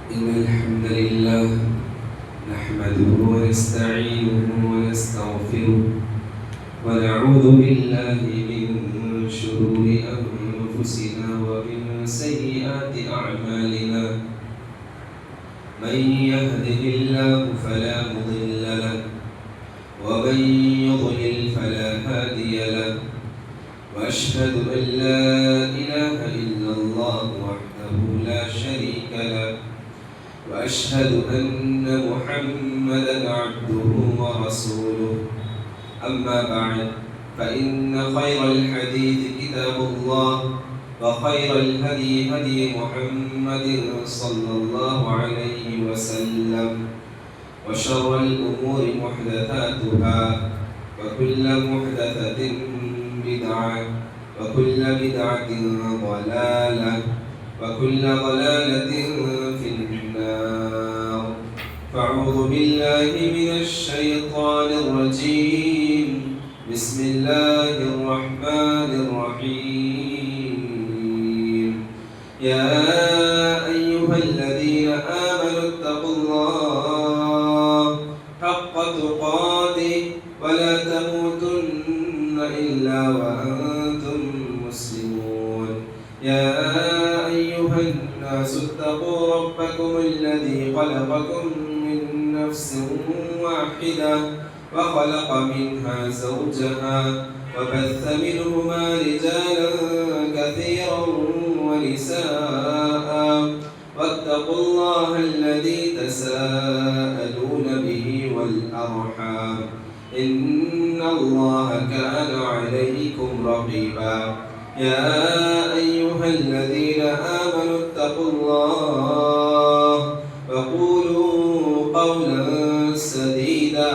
إن الحمد لله نحمده ونستعينه ونستغفره ونعوذ بالله من شرور أنفسنا ومن سيئات أعمالنا. من يهده الله فلا مضل له ومن يضلل فلا هادي له. وأشهد أن لا إله إلا الله وحده لا شريك له. وأشهد أن محمدا عبده ورسوله. أما بعد، فإن خير الحديث كتاب الله، وخير الهدي هدي محمد صلى الله عليه وسلم. وشر الأمور محدثاتها، وكل محدثة بدعة، وكل بدعة ضلالة، وكل ضلالة في النار. فأعوذ بالله من الشيطان الرجيم. بسم الله الرحمن الرحيم. يا أيها الذين آمنوا اتقوا الله حق تقاته ولا تموتن إلا وأنتم مسلمون. يا أيها الناس اتقوا ربكم الذي خلقكم من نفس واحدة وخلق منها زوجها وبث منهما رجالا كثيرا ونساء. واتقوا الله الذي تساءلون به والأرحام، إن الله كان عليكم رقيبا. يا أيها الذين آمنوا اتقوا الله وقولوا قولا سديدا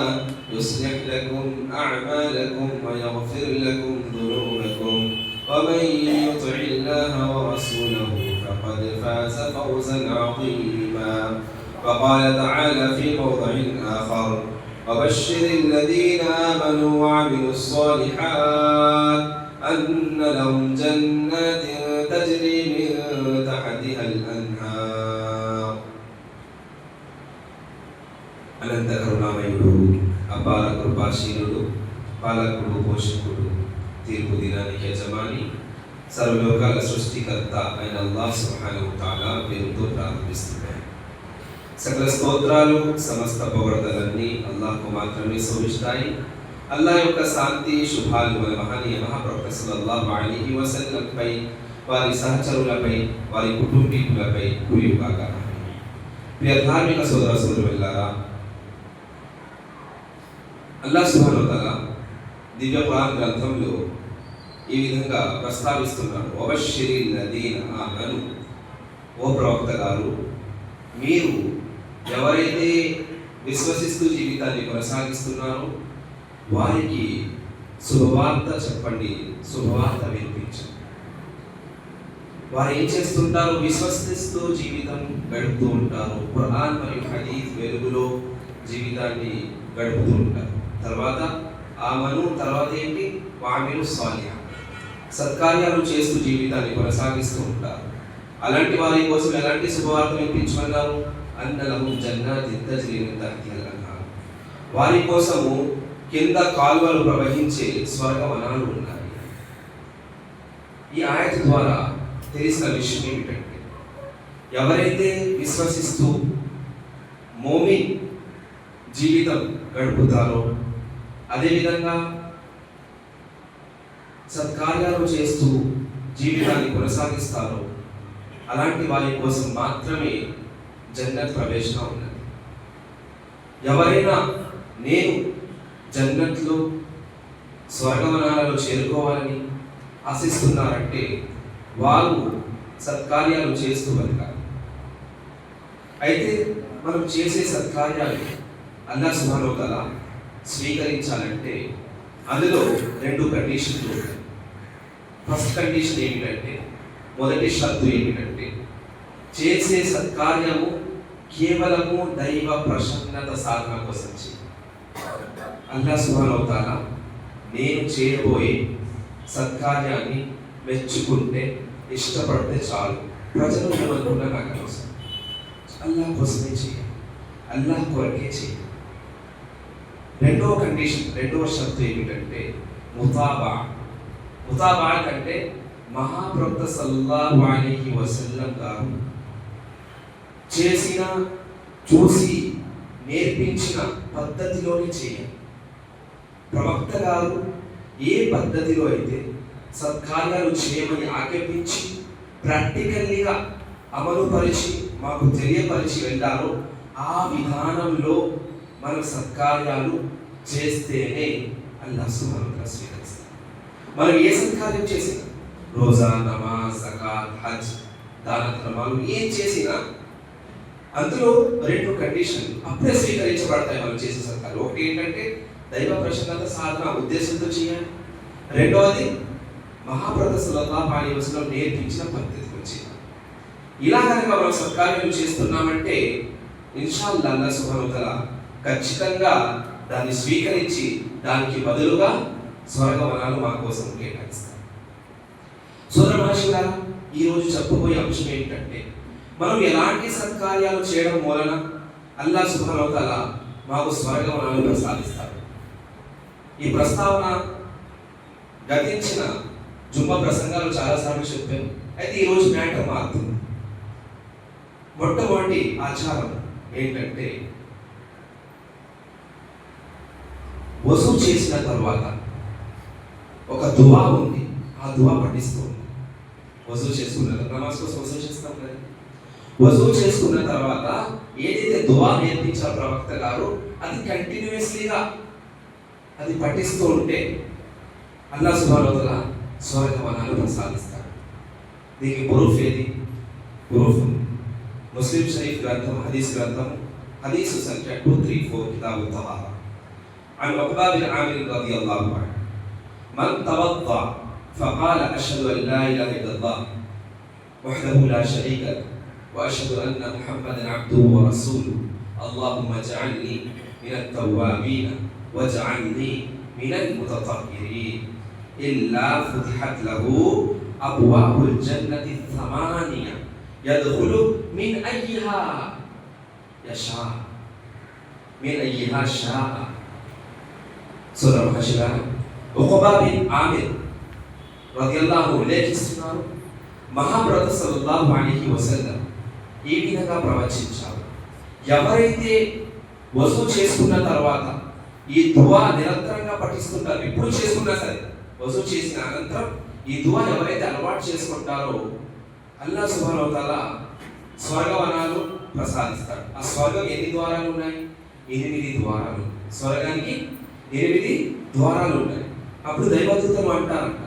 يصلح لكم أعمالكم ويغفر لكم ذنوبكم، ومن يطع الله ورسوله فقد فاز فوزا عظيما. وقال تعالى في موضع آخر: وبشر الذين آمنوا وعملوا الصالحات أن لهم جنات تجري من تحتها الأنهار. అనంత కరుణామయుడు, అపార కృపాశీలుడు, పాలకుడు, పోషకుడు, తీర్పు దినానికి యజమాని, సర్వలోకాల సృష్టికర్త అయిన అల్లాహ్ సుబ్హానహు వ తఆలా పేరుతో ప్రారంభిస్తున్నాను. సకల స్తోత్రాలు, సమస్త పొగడ్తలన్నీ అల్లాహ్కు మాత్రమే శోభిస్తాయి. అల్లాహ్ యొక్క శాంతి శుభాలు మన మహనీయ మహాప్రవక్త సల్లల్లాహు అలైహి వసల్లం పై, వారి సహచరులపై, వారి కుటుంబీకులపై కురియుగాక. ప్రియ ధార్మిక సోదర సోదరులారా, అల్లాహ్ సుబ్హానహు వ తఆలా దివ్య ఖురాన్ గ్రంథంలో ఈ విధంగా ప్రస్తావిస్తున్నాడు: వబశ్శిరిల్ లదీన ఆమను. ఓ ప్రవక్త గారు, మీరు ఎవరైతే విశ్వసిస్తూ జీవితాన్ని కొనసాగిస్తున్నారో వారికి శుభవార్త చెప్పండి, శుభవార్త వినిపించండి. వారు ఏం చేస్తుంటారు? విశ్వసిస్తూ జీవితం గడుపుతూ ఉంటారు. ఖురాన్ మరియు హదీస్ వెలుగులో జీవితాన్ని గడుపుతూ ఉంటారు. తర్వాత ఆమను, తర్వాత ఏంటి? వామిలు సాలిహా, సత్కార్యాలు చేస్తూ జీవితాన్ని కొనసాగిస్తూ ఉంటారు. అలాంటి వారి కోసం ఎలాంటి శుభవార్త వినిపించమన్నారు? అన్న లహుం జన్నాతిన్ తజ్రీ మిన్ తహ్తిహా అల్-అన్హార్. వారి కోసము కింద కాలువలు ప్రవహించే స్వర్గవనాలు ఉన్నాయి. ఈ ఆయత ద్వారా తెలిసిన విషయం ఏమిటంటే, ఎవరైతే విశ్వసిస్తూ మోమిన్ జీవితం గడుపుతారో, అదేవిధంగా సత్కార్యాలు చేస్తూ జీవితాన్ని కొనసాగిస్తారో, అలాంటి వారి కోసం మాత్రమే జన్నత్ ప్రవేశం ఉన్నది. ఎవరైనా నేను జన్నత్లో స్వర్గవనాలలో చేరుకోవాలని ఆశిస్తున్నారంటే వారు సత్కార్యాలు చేస్తూ బతకాలి. అయితే మనం చేసే సత్కార్యాలు అల్లాహ్ సుబ్హానహు వ తఆలా స్వీకరించాలంటే అందులో 2 కండిషన్లు ఉంటాయి. ఫస్ట్ కండిషన్ ఏమిటంటే, మొదటి షరతు ఏమిటంటే, చేసే సత్కార్యము కేవలము దైవ ప్రసన్నత సాధన కోసం చేయాలి. అల్లాహ్ సుబ్హానహు వ తఆలా నేను చేయబోయే సత్కార్యాన్ని మెచ్చుకుంటే, ఇష్టపడితే చాలు, ప్రజలు ఏమనుకున్నా నాకు అనవసరం. అల్లాహ్ కోసమే చేయాలి, అల్లాహ్ కొరకే చేయాలి. రెండవ కండిషన్, రెండవ షరతు ఏమిటంటే ముతాబా అంటే మహాప్రవక్త సల్లల్లాహు అలైహి వసల్లం గారు చేసిన, చూసి, నేర్పించిన పద్ధతిలోనే చేయాలి. ప్రవక్త గారు ఏ పద్ధతిలో అయితే సత్కార్యాలు చేయమని ఆజ్ఞాపించి ప్రాక్టికల్లీగా అమలుపరిచి మాకు తెలియపరిచి వెళ్ళారో ఆ విధానంలో మనం సత్కార్యాలు చేస్తేనే అల్లాహ్ సుబ్హానహు వ తఆలా స్వీకరిస్తాడు. మనం ఏ సత్కార్యం చేసినా, రోజా, నమాజ్, జకాత్, హజ్, దాన ధర్మాలు ఏం చేసినా అందులో రెండు కండిషన్లు అప్పుడే స్వీకరించబడతాయి. మనం చేసే సత్కార్యం ఒకటి ఏంటంటే దైవ ప్రసన్నత సాధన ఉద్దేశంతో చేయాలి. రెండవది మహాప్రవక్త సల్లల్లాహు అలైహి వసల్లం నేర్పించిన పద్ధతిలో చేయాలి. ఇలా కనుక మనం సత్కార్యం చేస్తున్నామంటే ఇన్షాల్లాహ్ అల్లాహ్ సుబ్హానహు వ తఆలా ఖచ్చితంగా దాన్ని స్వీకరించి దానికి బదులుగా స్వర్గవనాలు మా కోసం కేటాయిస్తారు. సోదర మహర్షులారా, ఈరోజు చెప్పబోయే అంశం ఏంటంటే మనం ఎలాంటి సత్కార్యాలు చేయడం మూలన అల్లాహ్ సుబ్హానహు వ తఆలా మాకు స్వర్గవనాలు ప్రసాదిస్తాడు. ఈ ప్రస్తావన గతించిన జుమ్మా ప్రసంగాలు చాలాసార్లు చెప్పాను. అయితే ఈరోజు మ్యాటర్ మారుతుంది. మొట్టమొదటి ఆచారం ఏంటంటే వజూ చేసిన తర్వాత ఒక దువా ఉంది, ఆ దువా పఠిస్తూ ఉంది. వజూ చేసుకున్న నమాజ్ కోసం వజూ చేస్తాం కదా, వజూ చేసుకున్న తర్వాత ఏదైతే దువా నేర్పించారో ప్రవక్త గారు అది కంటిన్యూస్లీగా అది పఠిస్తూ ఉంటే అల్లాహ్ సుబ్హానహు వ తఆలా స్వర్గవనాలు ప్రసాదిస్తాడు. దీనికి ప్రూఫ్ ఏది? ప్రూఫ్ ముస్లిం షరీఫ్ గ్రంథం, హదీస్ గ్రంథం, హదీసు సంఖ్య 234 కితాబు తహారా. عن عقبة بن عامر رضي الله عنه من توضأ فقال أشهد أن لا إله إلا الله وحده لا شريك له وأشهد أن محمدا عبده ورسوله اللهم اجعلني من التوابين واجعلني من المتطهرين إلا فتحت له أبواب الجنة الثمانية يدخل من أيها يشاء من أيها شاء. సోదర మహర్షులారా, ఉక్బా బిన్ ఆమిర్ రదియల్లాహు ఉల్లేఖిస్తున్నారు, మహాప్రవక్త సల్లల్లాహు అలైహి వసల్లం ఈ విధంగా ప్రవచించారు. ఎవరైతే వజూ చేసుకున్న తర్వాత ఈ దువా నిరంతరంగా పఠిస్తుంటారు, ఎప్పుడు చేసుకున్నా సరే వజూ చేసిన అనంతరం ఈ దువా ఎవరైతే అలవాటు చేసుకుంటారో అల్లాహ్ సుబ్హానహు వ తఆలా స్వర్గవనాలు ప్రసాదిస్తాడు. ఆ స్వర్గం ఎన్ని ద్వారాలు ఉన్నాయి? 8 ద్వారాలు. స్వర్గానికి 8 ద్వారాలు ఉన్నాయి. అప్పుడు దైవదూతలు అంటారంట,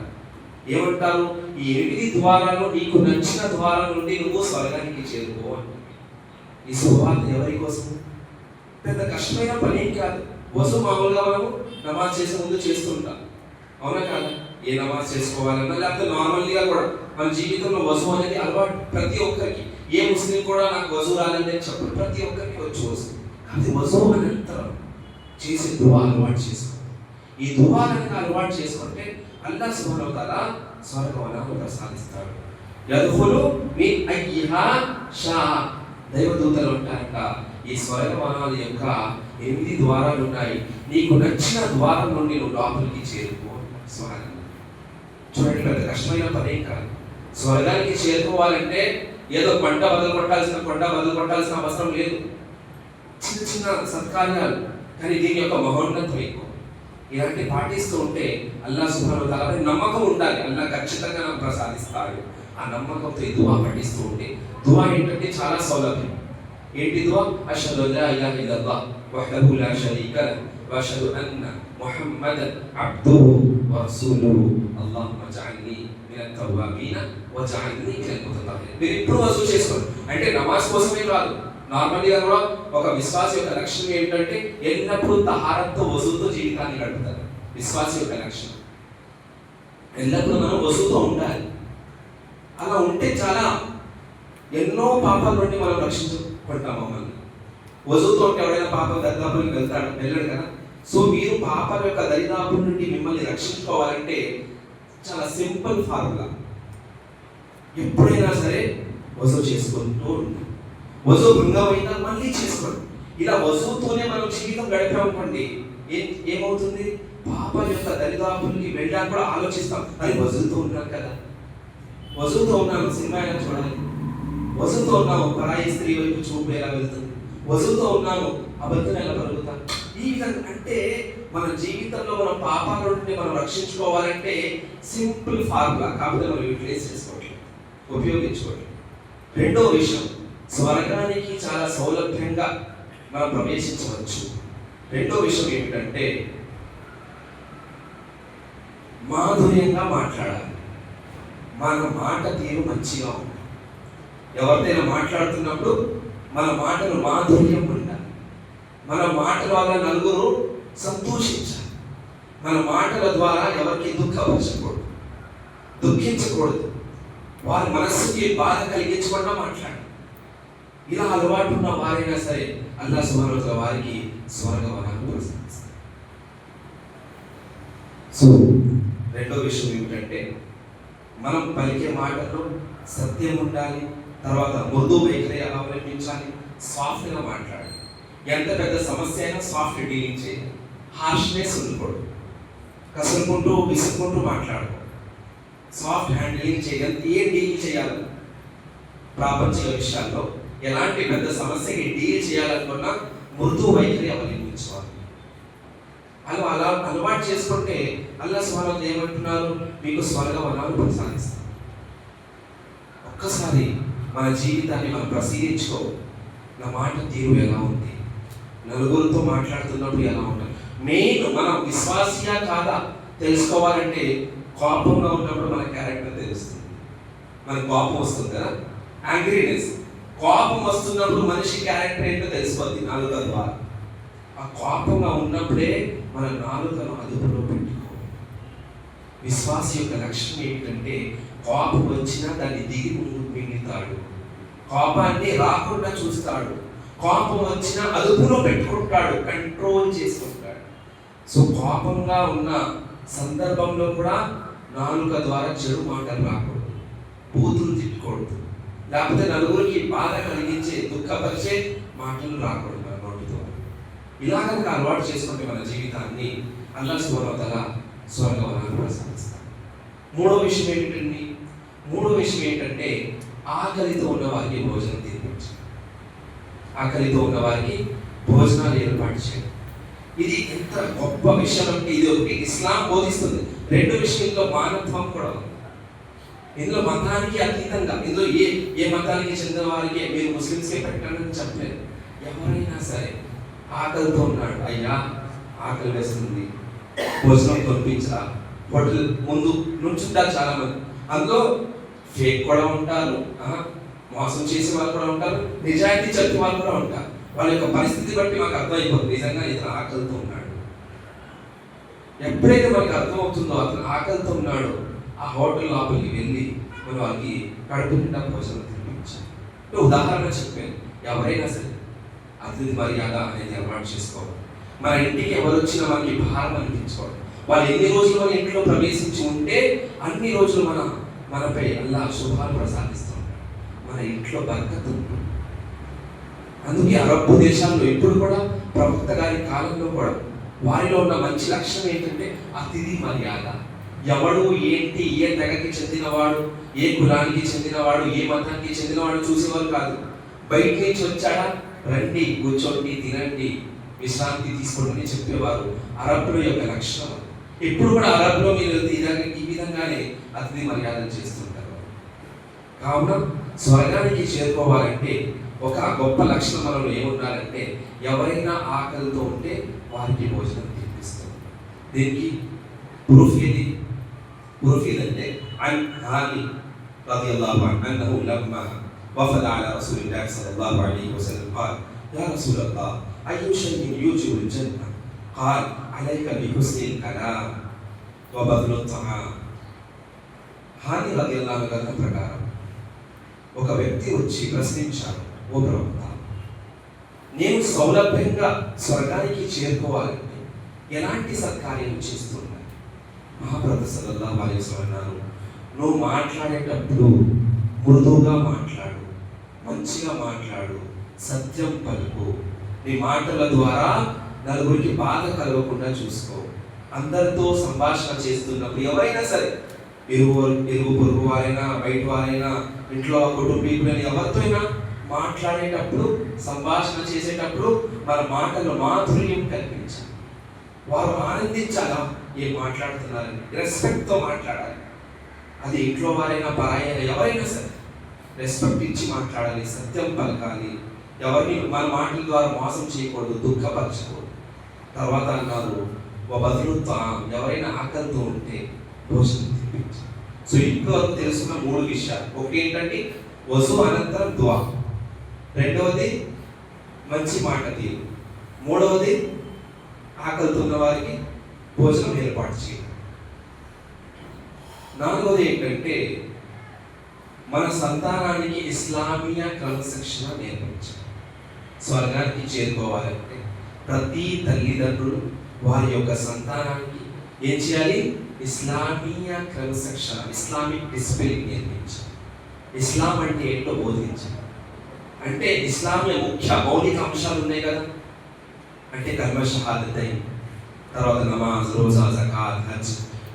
ఏమంటారు? ఈ 8 ద్వారాలు నీకు నచ్చిన ద్వారం నుండి నువ్వు స్వర్గానికి చేరుకో అంట. ఈ శుభవార్త ఎవరి కోసం? పెద్ద కష్టమైన పని ఏం కాదు. వజూ మామూలుగా మనము నమాజ్ చేసే ముందు చేస్తుంటాం, అవునా కాదా? ఏ నమాజ్ చేసుకోవాలన్నా లేకపోతే నార్మల్గా కూడా మన జీవితంలో వజూ అనేది అలవాటు ప్రతి ఒక్కరికి. ఏ ముస్లిం కూడా నాకు వజూ రాలంటే చెప్పు, ప్రతి ఒక్కరికి వచ్చి వజూ. కాబట్టి వజూ అనంతరం చేసే దువా అలవాటు చేసుకో. ఈ దువాలను అలవాటు చేసుకుంటే అల్లాహ్ సుబ్హానహు వ తఆలా స్వర్గవనాలు ప్రసాదిస్తాడు. యద్ఖులు మిన్ అయ్యిహా షా. దైవదూతలు అంటారంట, ఈ స్వర్గవనాల యొక్క 8 ద్వారాలు ఉన్నాయి, నీకు నచ్చిన ద్వారం నుండి నువ్వు లోపలికి చేరుకో. స్వర్గం చూడండి, పెద్ద కష్టమైన పనేం కాదు. స్వర్గానికి చేరుకోవాలంటే ఏదో కొండ బదులు కొట్టాల్సిన అవసరం లేదు. చిన్న చిన్న సత్కార్యాలు, కానీ దీని యొక్క మహోన్నతం ఎక్కువ. ఇలాంటి పాటిస్తూ ఉంటే అల్లాహ్ సుబ్హానహు వ తఆలా నమ్మకం ఉండాలి, అల్లాహ్ ఖచ్చితంగా నాకు ప్రసాదిస్తాడు. ఆ నమ్మకంతో ఈ దువా పఠిస్తూ ఉంటే, దువా ఏంటంటే చాలా సౌలభ్యం. ఏంటి దువా? అష్హదు అల్లా ఇలాహ ఇల్లల్లాహ్ వహ్దహు లా షరీక లహు వఅష్హదు అన్న ముహమ్మదన్ అబ్దుహు వరసూలుహు అల్లాహుమ్మ జఅల్నీ మినత్ తవ్వాబీన వజఅల్నీ మినల్ ముతతహహిరీన్. మీరు ఇప్పుడు వజూ చేసుకోండి అంటే నమాజ్ కోసమే కాదు, నార్మల్గా కూడా ఒక విశ్వాసి యొక్క లక్షణం ఏమిటంటే ఎల్లప్పుడూ తహారత్తో వజూతో జీవితాన్ని గడుపుతారు. విశ్వాసి యొక్క లక్షణం ఎల్లప్పుడూ మనం వజూతో ఉండాలి. అలా ఉంటే చాలా ఎన్నో పాపాల నుండి మనం రక్షించుకుంటాం. మమ్మల్ని వజూతో ఉంటే ఎవరైనా పాపం దరిదాపులకు వెళ్ళాడు కదా. సో మీరు పాపాల యొక్క దరిదాపుల నుండి మిమ్మల్ని రక్షించుకోవాలంటే చాలా సింపుల్ ఫార్ములా. ఎప్పుడైనా సరే వజూ చేసుకుంటూ ఉంటాం. వజువు భంగమైనా మళ్ళీ చేసుకోండి. ఇలా వజువుతోనే మనం జీవితం గడిపామనుకోండి, ఏమవుతుంది? పాపం యొక్క దరిదాపులకి వెళ్ళడానికి కూడా ఆలోచిస్తాం. అది వజువుతో ఉన్నాను కదా, వజువుతో ఉన్నాను, సినిమా ఎలా చూడాలి, వజువుతో ఉన్నాము, పరాయి స్త్రీ వైపు చూపు ఎలా వెళ్తుంది, వజువుతో ఉన్నాము, అబద్ధం ఎలా కలుగుతాం. ఈ విధంగా అంటే మన జీవితంలో మనం పాపాల నుండి మనం రక్షించుకోవాలంటే సింపుల్ ఫార్ములా, కాకపోతే మనం యూటిలైజ్ చేసుకోవట్లేదు, ఉపయోగించుకోవట్లేదు. రెండో విషయం, స్వర్గానికి చాలా సౌలభ్యంగా మనం ప్రవేశించవచ్చు. రెండో విషయం ఏమిటంటే మాధుర్యంగా మాట్లాడాలి. మన మాట తీరు మంచిగా ఉండాలి. ఎవరిదైనా మాట్లాడుతున్నప్పుడు మన మాటలు మాధుర్యం ఉండాలి. మన మాటల వల్ల నలుగురు సంతోషించాలి. మన మాటల ద్వారా ఎవరికి దుఃఖపరచకూడదు, దుఃఖించకూడదు, వారి మనస్సుకి బాధ కలిగించకుండా మాట్లాడాలి. ఇలా అలవాటు ఉన్న వారైనా సరే అల్లాహ్ సుబ్హానహు వ తఆలా వారికి స్వర్గవనాన్ని ప్రసాదిస్తారు. సో రెండో విషయం ఏమిటంటే మనం పలికే మాటల్లో సత్యం ఉండాలి. తర్వాత మృదు వైఖరి అవలంబించాలి. సాఫ్ట్గా మాట్లాడాలి. ఎంత పెద్ద సమస్య అయినా సాఫ్ట్ డీలింగ్ చేయాలి. హార్ష్నెస్ ఉండకూడదు. కసురుకుంటూ విసుకుంటూ మాట్లాడకూడదు. సాఫ్ట్ హ్యాండిలింగ్ చేయాలి. ఏం డీల్ చేయాలి? ప్రాపంచిక విషయాల్లో ఎలాంటి పెద్ద సమస్యకి డీల్ చేయాలనుకున్నా మృదు వైఖరి అవలంబించాలి. అలా అలవాటు చేసుకుంటే అల్లాహ్ సుబ్హానహు వ తఆలా ఏమంటున్నారు? మీకు స్వర్గవనాలు ప్రసాదిస్తారు. ఒక్కసారి మన జీవితాన్ని మనం పరిశీలించుకో. నా మాట తీరు ఎలా ఉంది, నలుగురితో మాట్లాడుతున్నప్పుడు ఎలా ఉంటుంది. మెయిన్ మనం విశ్వాసియా కాదా తెలుసుకోవాలంటే కోపంగా ఉన్నప్పుడు మన క్యారెక్టర్ తెలుస్తుంది. మనకు కోపం వస్తుంది కదా, యాంగ్రీనెస్. కోపం వస్తున్నప్పుడు మనిషి క్యారెక్టర్ ఏంటో తెలిసిపోద్ది నాలుక ద్వారా. ఆ కోపంగా ఉన్నప్పుడే మన నాలుకను అదుపులో పెట్టుకోవాలి. విశ్వాసి యొక్క లక్ష్యం ఏంటంటే కోపం వచ్చినా దాన్ని దిగి మింగుతాడు, కోపాన్ని రాకుండా చూస్తాడు, కోపం వచ్చినా అదుపులో పెట్టుకుంటాడు, కంట్రోల్ చేసుకుంటాడు. సో కోపంగా ఉన్న సందర్భంలో కూడా నాలుక ద్వారా చెడు మాటలు రాకూడదు, బూతులు తిట్టకూడదు, లేకపోతే నలుగురికి బాధ కలిగించే దుఃఖపరిచే మాటలు రాకూడదు మన నోటితో. ఇలా కనుక అలవాటు చేసుకుంటే మన జీవితాన్ని అల్లాహ్ సుబ్హానహు వ తఆలా స్వర్గవనాన్ని ప్రసాదిస్తాడు. మూడో విషయం ఏంటంటే ఆకలితో ఉన్న వారికి భోజనం తినిపించాలి. ఆకలితో ఉన్న వారికి భోజనాలు ఏర్పాటు చేయాలి. ఇది ఎంత గొప్ప విషయం అంటే ఇది ఒకటి ఇస్లాం బోధిస్తుంది. రెండు విషయంలో మానవత్వం కూడా ఉంది. ఇందులో మతానికి అతీతంగా, ఇందులో ఏ మతానికి చెందిన వారికి మీరు ముస్లిమ్స్కే పెట్టాలని చెప్పలేదు. ఎవరైనా సరే ఆకలితో ఉన్నాడు, అయ్యా ఆకలి వేస్తుంది, భోజనం పంపించరా. హోటల్ ముందు నుంచుంటారు చాలా మంది. అందులో ఫేక్ కూడా ఉంటారు, మోసం చేసే వాళ్ళు కూడా ఉంటారు, నిజాయితీ చెప్పే వాళ్ళు కూడా ఉంటారు. వాళ్ళ యొక్క పరిస్థితి బట్టి మాకు అర్థమైపోతుంది నిజంగా ఇతను ఆకలితో ఉన్నాడు. ఎప్పుడైతే మనకు అర్థమవుతుందో అతను ఆకలితో ఉన్నాడు, ఆ హోటల్ లోపలికి వెళ్ళి మనం వాళ్ళకి కడుపు నిండా భోజనం తినిపించాలి. ఉదాహరణ చెప్పాను, ఎవరైనా సరే అతిథి మర్యాద అనేది అలవాటు చేసుకోవాలి. మన ఇంటికి ఎవరు వచ్చినా మనకి భారం అనిపించుకోవాలి. వాళ్ళు ఎన్ని రోజులు మన ఇంట్లో ప్రవేశించి ఉంటే అన్ని రోజులు మనపై అల్లాహ్ శుభాలు ప్రసాదిస్తూ ఉంటాడు. మన ఇంట్లో బర్కత్ ఉంటుంది. అందుకే అరబ్బు దేశాల్లో ఎప్పుడు కూడా ప్రవక్త గారి కాలంలో కూడా వారిలో ఉన్న మంచి లక్షణం ఏంటంటే అతిథి మర్యాద. ఎవడు ఏంటి, ఏ తెగకి చెందినవాడు, ఏ కులానికి చెందినవాడు, ఏ మతానికి చెందినవాడు చూసేవారు కాదు. బయట నుంచి వచ్చాడా, రండి కూర్చోండి, తినండి, విశ్రాంతి తీసుకోండి చెప్పేవారు. అరబ్బుల యొక్క లక్షణం. ఎప్పుడు కూడా అరబ్బులో మీరు ఈ విధంగానే అతిథి మర్యాదలు చేస్తుంటారు. కావున స్వర్గానికి చేరుకోవాలంటే ఒక గొప్ప లక్షణం మనలో ఏముండాలంటే ఎవరైనా ఆకలితో ఉంటే వారికి భోజనం తినిపిస్తాం. దీనికి ప్రూఫ్ ఏదంటే అన్ హాని రదియల్లాహు అన్హు లమ్మా వఫద అలా రసూలిల్లాహి సల్లల్లాహు అలైహి వసల్లం قال يا رسول الله أي شيء يوجب الجنة قال عليك بحسن الكلام وبذل الطعام. హాని రదియల్లాహు అన్హు ప్రకారం ఒక వ్యక్తి వచ్చి ప్రశ్నించాడు, ఓ ప్రవక్త, నేను సౌలభ్యంగా స్వర్గానికి చేరుకోవాలంటే ఎలాంటి సత్కార్యం చేస్తున్నాను? మహాప్రభు సల్లల్లాహు అలైహి వసల్లం అన్నారు, నువ్వు మాట్లాడేటప్పుడు మృదువుగా మాట్లాడు, మంచిగా మాట్లాడు, సత్యం పలుకు. నీ మాటల ద్వారా నలుగురికి బాధ కలగకుండా చూసుకో. అందరితో సంభాషణ చేస్తున్నప్పుడు ఎవరైనా సరే, ఇరుగు పొరుగు వారైనా, బయట వారైనా, ఇంట్లో కుటుంబీకులని ఎవరితో అయినా మాట్లాడేటప్పుడు, సంభాషణ చేసేటప్పుడు మన మాటలు మాధుర్యం కల్పించాలి. వారు ఆనందించాలా ఏం మాట్లాడుతున్నారని, రెస్పెక్ట్తో మాట్లాడాలి. అది ఇంట్లో వారైనా, పరాయైనా, ఎవరైనా సరే రెస్పెక్ట్ ఇచ్చి మాట్లాడాలి, సత్యం పలకాలి. ఎవరిని మన మాటల ద్వారా మోసం చేయకూడదు, దుఃఖపరచకూడదు. తర్వాత అన్నారు, బదులుతా ఎవరైనా ఆకలితో ఉంటే భోజనం తినిపించాలి. సో ఇంట్లో తెలుసుకున్న 3 విషయాలు. ఒకటి ఏంటంటే వసు అనంతరం దువా, రెండవది మంచి మాట తీరు, మూడవది ఆకలితో ఉన్న వారికి భోజనం ఏర్పాటు చేయడం, నాలుగవది ఏంటంటే మన సంతానానికి ఇస్లామీయ క్రమశిక్షణ నేర్పించాలి. స్వర్గానికి చేరుకోవాలంటే ప్రతి తల్లిదండ్రులు వారి యొక్క సంతానానికి ఏం చేయాలి? ఇస్లామీయ క్రమశిక్షణ, ఇస్లామిక్ డిసిప్లిన్ నేర్పించాలి. ఇస్లాం అంటే ఏంటో బోధించాలి. అంటే ఇస్లాంలో ముఖ్య మౌలిక అంశాలు ఉన్నాయి కదా, అంటే కల్మ షహాదతైన్, తర్వాత నమాజ్, రోజా, జకాత్, హజ్,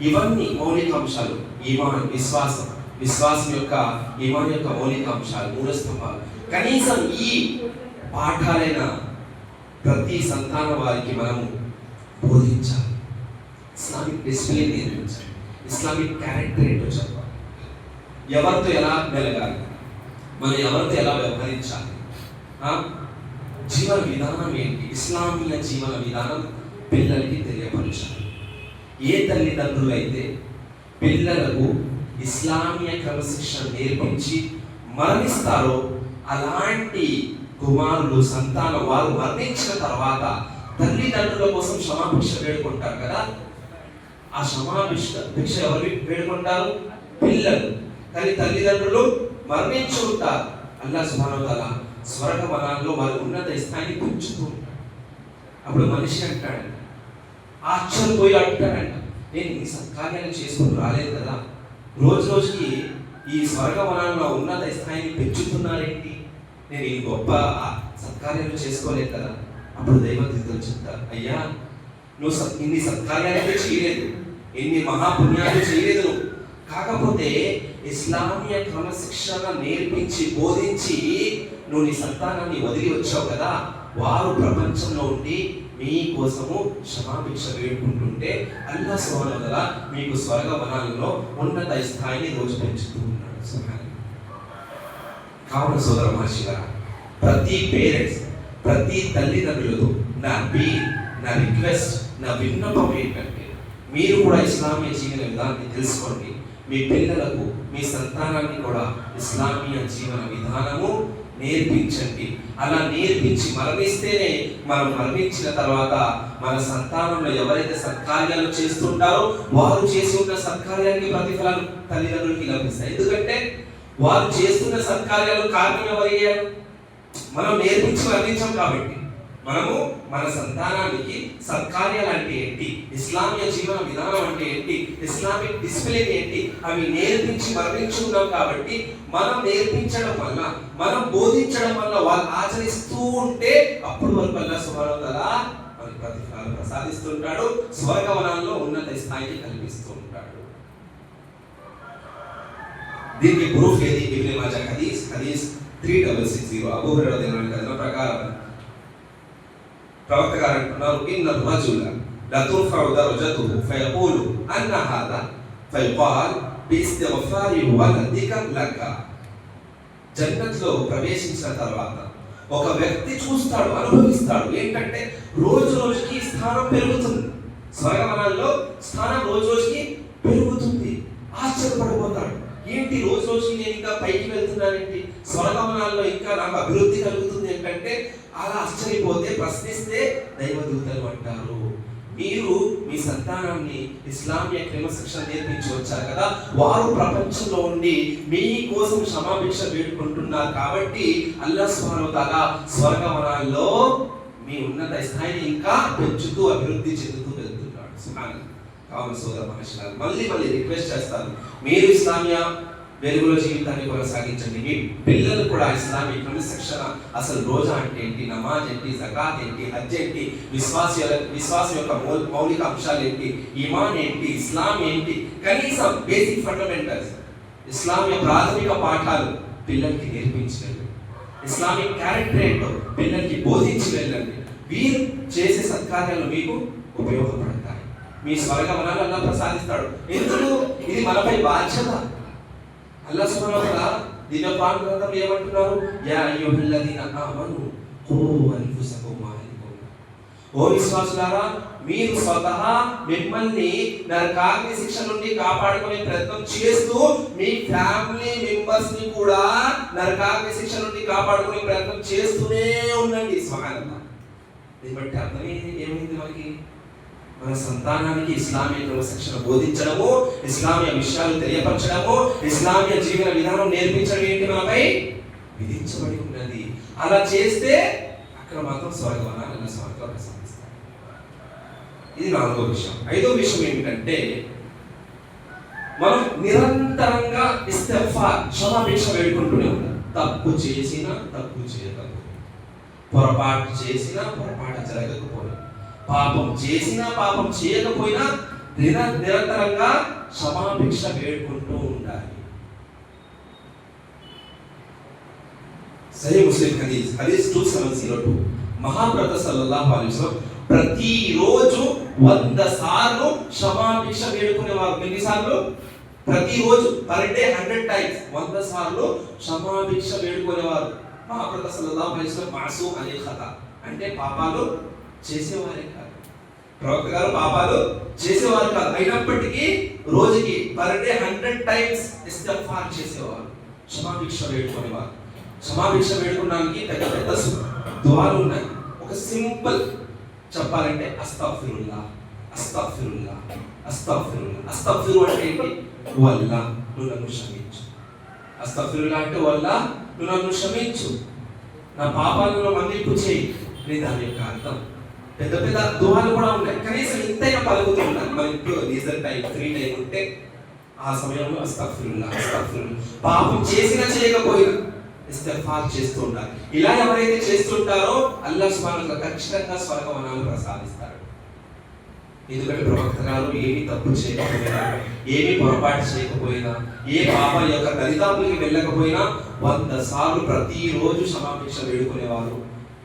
ఇవన్నీ మౌలిక అంశాలు. ఈమాన్, విశ్వాసం యొక్క ఈమాన్ యొక్క మౌలిక అంశాలు, 3 స్తంభాలు. కనీసం ఈ పాఠాలైన ప్రతి సంతాన వారికి మనము బోధించాలి. ఇస్లామిక్ డిసిప్లిన్ నేర్పించాలి. ఇస్లామిక్ క్యారెక్టర్ ఏంటో చెప్పాలి. ఎవరితో ఎలా మెలగాలి, మనం ఎవరితో ఎలా వ్యవహరించాలి, జీవన విధానం ఏంటి, ఇస్లామీయ జీవన విధానం పిల్లలకి తెలియపరచాలి. ఏ తల్లిదండ్రులు అయితే పిల్లలకు ఇస్లామీయ క్రమశిక్షణ నేర్పించి మరణిస్తారో అలాంటి కుమారులు, సంతానం వారు మరణించిన తర్వాత తల్లిదండ్రుల కోసం క్షమాభిక్ష వేడుకుంటారు కదా, ఆ క్షమాభిక్ష ఎవరు వేడుకుంటారు? పిల్లలు. కానీ తల్లిదండ్రులు మరణించి ఉంటారు. అల్లాహ్ సుబ్హానహు వ తఆలా స్వర్గవనాల్లో వారి ఉన్నత స్థాయిని పెంచుతూ ఉంటాడు. అప్పుడు మనిషి అంటాడు, ఆశ్చర్యపోయి అంటాడంట, నేను ఈ సత్కార్యాలు చేసుకుని రాలేదు కదా, రోజు రోజుకి ఈ స్వర్గవనాల్లో ఉన్నత స్థాయిని పెంచుతున్నారేంటి, నేను ఈ గొప్ప సత్కార్యాలు చేసుకోలేదు కదా. అప్పుడు దైవదూతలు చెప్తారు, అయ్యా నువ్వు ఇన్ని సత్కార్యాలు చేయలేదు, ఇన్ని మహాపుణ్యాలు చేయలేదు నువ్వు, కాకపోతే ఇస్లామీయ క్రమశిక్షణ నేర్పించి బోధించి నువ్వు నీ సంతానాన్ని వదిలి వచ్చావు కదా, వారు ప్రపంచంలో ఉండి మీ కోసము క్షమాభిక్ష వేడుకుంటుంటే అల్లాహ్ సుబ్హానహు వ తఆలా మీకు స్వర్గవనాలలో ఉన్నత స్థాయిని రోజు పెంచుతూ ఉన్నాడు. కావున సోదర మహర్షిగారా, ప్రతి పేరెంట్స్, ప్రతి తల్లిదండ్రులతో నా రిక్వెస్ట్, నా విన్నపం ఏంటంటే మీరు కూడా ఇస్లామీయ జీవన విధానాన్ని తెలుసుకోండి. మీ పిల్లలకు, మీ సంతానాన్ని కూడా ఇస్లామీయ జీవన విధానము నేర్పించండి. అలా నేర్పించి మరణిస్తేనే మనం మరణించిన తర్వాత మన సంతానంలో ఎవరైతే సత్కార్యాలు చేస్తుంటారో వారు చేసి ఉన్న సత్కార్యానికి ప్రతిఫలాలు తల్లిదండ్రులకి లభిస్తాయి. ఎందుకంటే వారు చేస్తున్న సత్కార్యాలు కారణం ఎవరయ్యారు? మనం నేర్పించి మరణించాం కాబట్టి. మనము మన సంతానానికి సత్కార్యాలు అంటే ఏంటి, ఇస్లామీయ జీవన విధానం అంటే ఏంటి, ఇస్లామిక్ డిసిప్లిన్ ఏంటి, అవి నేర్పించి మరణించున్నాం కాబట్టి మనం నేర్పించడం వల్ల, మనం బోధించడం వల్ల వాళ్ళు ఆచరిస్తూ ఉంటే అప్పుడు వరకు అల్లాహ్ సుబ్హానహు వ తఆలా మనకి ప్రతిఫలాలు ప్రసాదిస్తుంటాడు, స్వర్గవనాల్లో ఉన్నత స్థాయిని కల్పిస్తూ ఉంటాడు. దీనికి ప్రూఫ్ ఏది? ఇబ్న్ మాజా హదీస్ 3660 అబూ హురైరా రదియల్లాహు ప్రకారం ప్రవక్త గారు అంటున్నారు, ఇన్న రజుల లా తుర్ఫఉ దరజతుహు ఫయఖూలు అన్న హాదా ఫయఖాల్ బిఇస్తిగ్ఫారి వలదిక లక. జన్నత్లో ప్రవేశించిన తర్వాత ఒక వ్యక్తి చూస్తాడు, అనుభవిస్తాడు, ఏంటంటే రోజు రోజుకి స్థానం పెరుగుతుంది, స్వర్గవనాల్లో స్థానం రోజు రోజుకి పెరుగుతుంది. ఆశ్చర్యపడిపోతాడు, ఏంటి రోజు రోజుకి నేను ఇంకా పైకి వెళ్తున్నానేంటి, స్వర్గవనాల్లో ఇంకా నాకు అభివృద్ధి కలుగుతుంది ఏంటంటే అలా ఆశ్చర్యపోతే, ప్రశ్నిస్తే దైవదూతలు అంటారు, మీరు మీ సంతానాన్ని ఇస్లామీయ క్రమశిక్షణ నేర్పించి వచ్చారు కదా, వారు ప్రపంచంలో ఉండి మీ కోసం క్షమాభిక్ష వేడుకుంటున్నారు కాబట్టి అల్లాహ్ సుబ్హానహు వ తఆలా స్వర్గవనాల్లో మీ ఉన్నత స్థాయిని ఇంకా పెంచుతూ అభివృద్ధి చెందుతూ వెళ్తున్నాడు. సుబ్హానల్లాహ్. కావున సోదర మహర్షులారా, మళ్ళీ రిక్వెస్ట్ చేస్తాను, మీరు ఇస్లామీయ వెలుగులో జీవితాన్ని కొనసాగించండి. మీ పిల్లలు కూడా ఇస్లామిక్ క్రమశిక్షణ, అసలు రోజా అంటే ఏంటి, నమాజ్ ఏంటి, జకాత్ ఏంటి, హజ్ ఏంటి, విశ్వాసం యొక్క మౌలిక అంశాలు ఏంటి, ఈమాన్ ఏంటి, ఇస్లాం ఏంటి, కనీసం బేసిక్ ఫండమెంటల్స్, ఇస్లామిక్ ప్రాథమిక పాఠాలు పిల్లలకి నేర్పించి వెళ్ళండి. ఇస్లామిక్ క్యారెక్టర్ ఏంటో పిల్లలకి బోధించి వెళ్ళండి. వీరు చేసే సత్కార్యాలు మీకు ఉపయోగపడతాయి. మీ స్వర్గవనాలు అల్లా ప్రసాదిస్తాడు. ఎందుకు? ఇది మనపై బాధ్యత. అల్లాహ్ సుబ్హానహు వ తఆలా దివ్య గ్రంథంలో ఏమంటున్నారు? యా అయ్యుహల్లదీన ఆమను ఖూ అన్ఫుసకుమ్ వ అహ్లీకుమ్. ఓ విశ్వాసులారా, మీరు స్వతహా మిమ్మల్ని నరకాగ్ని శిక్ష నుండి కాపాడుకునే ప్రయత్నం చేస్తూ మీ ఫ్యామిలీ మెంబర్స్ ని కూడా నరకాగ్ని శిక్ష నుండి కాపాడుకునే ప్రయత్నం చేస్తూనే ఉండండి. సుబ్హానల్లాహ్. దీన్ని బట్టి అర్థం ఏమైంది? మనకి మన సంతానానికి ఇస్లామీయ క్రమశిక్షణ బోధించడము, ఇస్లామీయ విషయాలు తెలియపరచడము, ఇస్లామీయ జీవన విధానం నేర్పించడం ఏంటి మనపై విధించబడి ఉన్నది. అలా చేస్తే అక్కడ మాత్రం స్వర్గవనాలు స్వర్గంలో ప్రసాదిస్తారు. ఇది 4వ విషయం. 5వ విషయం ఏమిటంటే, మనం నిరంతరంగా ఇస్తిగ్ఫార్, క్షమాభిక్ష వేడుకుంటూనే ఉండాలి. తప్పు చేసినా, తప్పు చేయకపోయినా, పొరపాటు చేసినా, పొరపాటు జరగకపోయినా, పాపం చేసినా, పాపం చేయకపోయినా నిరంతరంగా క్షమాభిక్ష వేడుకుంటూ ఉండాలి. సహీహ్ ముస్లిం హదీస్ 2702 మహాప్రభు సల్లల్లాహు అలైహి వసల్లం ప్రతిరోజు 100 సార్లు క్షమాభిక్ష వేడుకునేవారు. ఎన్నిసార్లు? ప్రతిరోజు, పర్ డే 100 టైమ్స్, 100 సార్లు క్షమాభిక్ష వేడుకునేవారు. మహాప్రభు సల్లల్లాహు అలైహి వసల్లం మాసూమ్ అనే ఖతా అంటే పాపాలు చేసేవారే కాదు. ప్రవక్త గారు పాపాలు చేసేవారు కాదు. అయినప్పటికీ రోజుకి పర్ డే 100 టైమ్స్ ఇస్తిగ్ఫార్ చేసేవారు, క్షమాభిక్ష వేడుకునేవారు. క్షమాభిక్ష వేడుకోవడానికి పెద్ద పెద్ద దుఆలు ఉన్నాయి. ఒక సింపుల్ చెప్పాలంటే అస్తగ్ఫిరుల్లా, అస్తగ్ఫిరుల్లా, అస్తగ్ఫిరుల్లా. అస్తగ్ఫిరు అంటే ఏంటి? వల్లా నువ్వు నన్ను క్షమించు. అస్తగ్ఫిరుల్లా అంటే వల్లా నువ్వు నన్ను క్షమించు, నా పాపాలను మన్నింపు చేయి. దాని యొక్క అర్థం. పెద్ద పెద్ద దుఆలు కూడా ఉన్నాయి. కనీసం ఇంతైనా పలుకుతూ ఉండాలి. మన ఇంట్లో లీజర్ టైం, ఫ్రీ టైం ఉంటే ఆ సమయంలో అస్తగ్ఫిరుల్లా, అస్తగ్ఫిరుల్లా. పాపం చేసినా చేయకపోయినా ఇస్తిగ్ఫార్ చేస్తూ ఉండాలి. ఇలా ఎవరైతే చేస్తుంటారో అల్లాహ్ సుబ్హానహు వ తఆలా ఖచ్చితంగా స్వర్గవనాలు ప్రసాదిస్తాడు. ఎందుకంటే ప్రవక్త గారు ఏమి తప్పు చేయకపోయినా, ఏమి పొరపాటు చేయకపోయినా, ఏ పాప యొక్క దరిదాపులకి వెళ్ళకపోయినా 100 సార్లు ప్రతిరోజు క్షమాభిక్ష వేడుకునేవారు.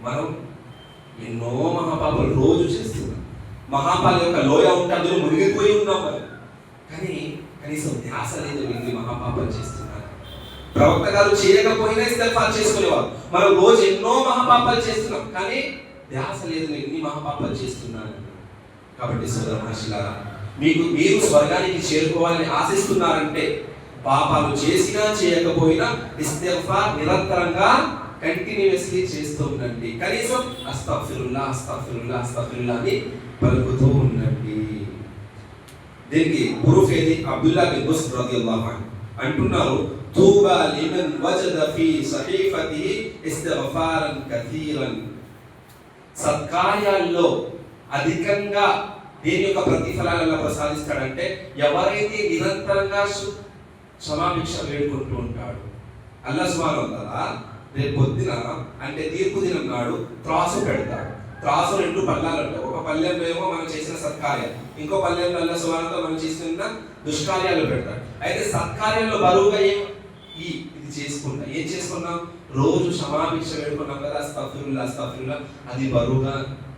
మనం ఎన్నో మహాపాపాలు రోజు చేస్తున్నాం. మహాపాల యొక్క లోయ ఉంటే అందులో మునిగిపోయి ఉన్నాం మనం. కానీ కనీసం ధ్యాస లేదు, మిగిలి మహాపాపాలు చేస్తున్నారు. ప్రవక్త గారు చేయకపోయినా ఇస్తిగ్ఫార్ చేసుకునేవారు. మనం రోజు ఎన్నో మహాపాపాలు చేస్తున్నాం, కానీ ధ్యాస లేదు, ఎన్ని మహాపాపాలు చేస్తున్నాను. కాబట్టి సోదర మనుషులారా, మీరు స్వర్గానికి చేరుకోవాలని ఆశిస్తున్నారంటే పాపాలు చేసినా చేయకపోయినా ఇస్తిగ్ఫార్ నిరంతరంగా కంటిన్యూస్లీ చేస్తూ ఉండండి. కనీసం అస్తగ్ఫిరుల్లా, అస్తగ్ఫిరుల్లా, అస్తగ్ఫిరుల్లా అని పలుకుతూ ఉండండి. దీనికి ప్రూఫ్ ఏది? అబ్దుల్లా బిన్ బుస్ర్ రదియల్లాహు అన్హు అంటున్నారు, తూబా లిమన్ వజద ఫీ సహీఫతిహి ఇస్తిగ్ఫారన్ కథీరన్. సత్కార్యాల్లో అధికంగా దేని యొక్క ప్రతిఫలాలను ప్రసాదిస్తాడంటే ఎవరైతే నిరంతరంగా క్షమాభిక్ష వేడుకుంటూ ఉంటాడు. అల్లాహ్ సుబ్హానహు వ తఆలా రేపు పొద్దున అంటే తీర్పు దినం నాడు త్రాసు పెడతాడు. త్రాసు 2 పళ్ళాలు ఉంటాయి. ఒక పళ్ళెంలో ఏమో మనం చేసిన సత్కార్యాలు, ఇంకో పళ్ళెంలో అల్లాహ్ సుబ్హానహు వ తఆలా మనం చేసిన దుష్కార్యాలు పెడతాడు. అయితే సత్కార్యంలో బరువుగా ఇది చేసుకుంటా, ఏం చేసుకున్నాం? రోజు క్షమాభిక్ష వేడుకున్నాం కదా, అస్తగ్ఫిరుల్లా, అస్తగ్ఫిరుల్లా, అది బరువుగా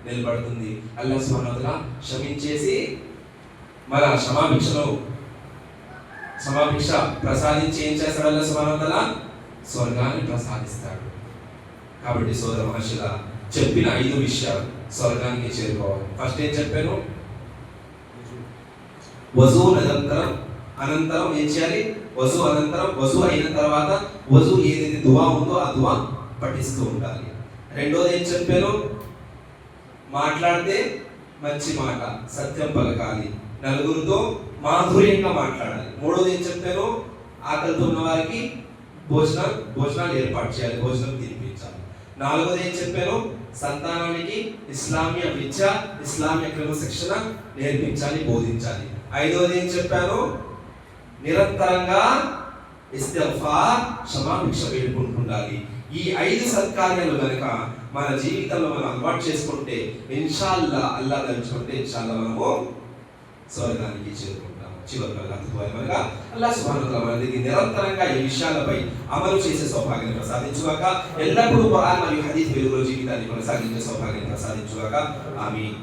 నిలబడుతుంది. అల్లాహ్ సుబ్హానహు వ తఆలా క్షమించేసి మన క్షమాభిక్ష ప్రసాదించి ఏం చేస్తాడు? అల్లాహ్ సుబ్హానహు వ తఆలా స్వర్గాన్ని ప్రసాదిస్తాడు. కాబట్టి సోదర మనుషుల చెప్పిన 5 విషయాలు స్వర్గానికి చేరుకోవాలి. ఫస్ట్ ఏం చెప్పాను? వజూ అనంతరం ఏం చేయాలి? వజూ అనంతరం, వజూ అయిన తర్వాత వజూ ఏదైతే దువా ఉందో ఆ దువా పఠిస్తూ ఉండాలి. రెండోది ఏం చెప్పాను? మాట్లాడితే మంచి మాట, సత్యం పలకాలి, నలుగురితో మాధుర్యంగా మాట్లాడాలి. మూడోది ఏం చెప్పాను? ఆకలితో ఉన్న వారికి భోజనాలు ఏర్పాటు చేయాలి, భోజనం తినిపించాలి. నాలుగోది ఏం చెప్పాను? సంతానానికి ఇస్లామీయ విద్య, ఇస్లామీయ క్రమశిక్షణ నేర్పించాలి, బోధించాలి. ఐదోది ఏం చెప్పాను? నిరంతరంగా ఇస్తిగ్ఫార్, క్షమాభిక్ష వేడుకుంటుండాలి. ఈ 5 సత్కార్యాలు కనుక మన జీవితంలో మనం అలవాటు చేసుకుంటే ఇన్షాల్లా, అల్లా తలుచుకుంటే ఇన్షాల్లా మనము స్వర్గానికి చేరుకుంటాము. చివరిగా అల్లాహ్ సుబ్హానహు వ తఆలా మనకి నిరంతరంగా ఈ విషయాలపై అమలు చేసే సౌభాగ్యాన్ని ప్రసాదించుగాక. ఎల్లప్పుడూ ఖురాన్ మరియు హదీస్ వెలుగులో జీవితాన్ని కొనసాగించే సౌభాగ్యాన్ని ప్రసాదించుగాక. ఆమీన్.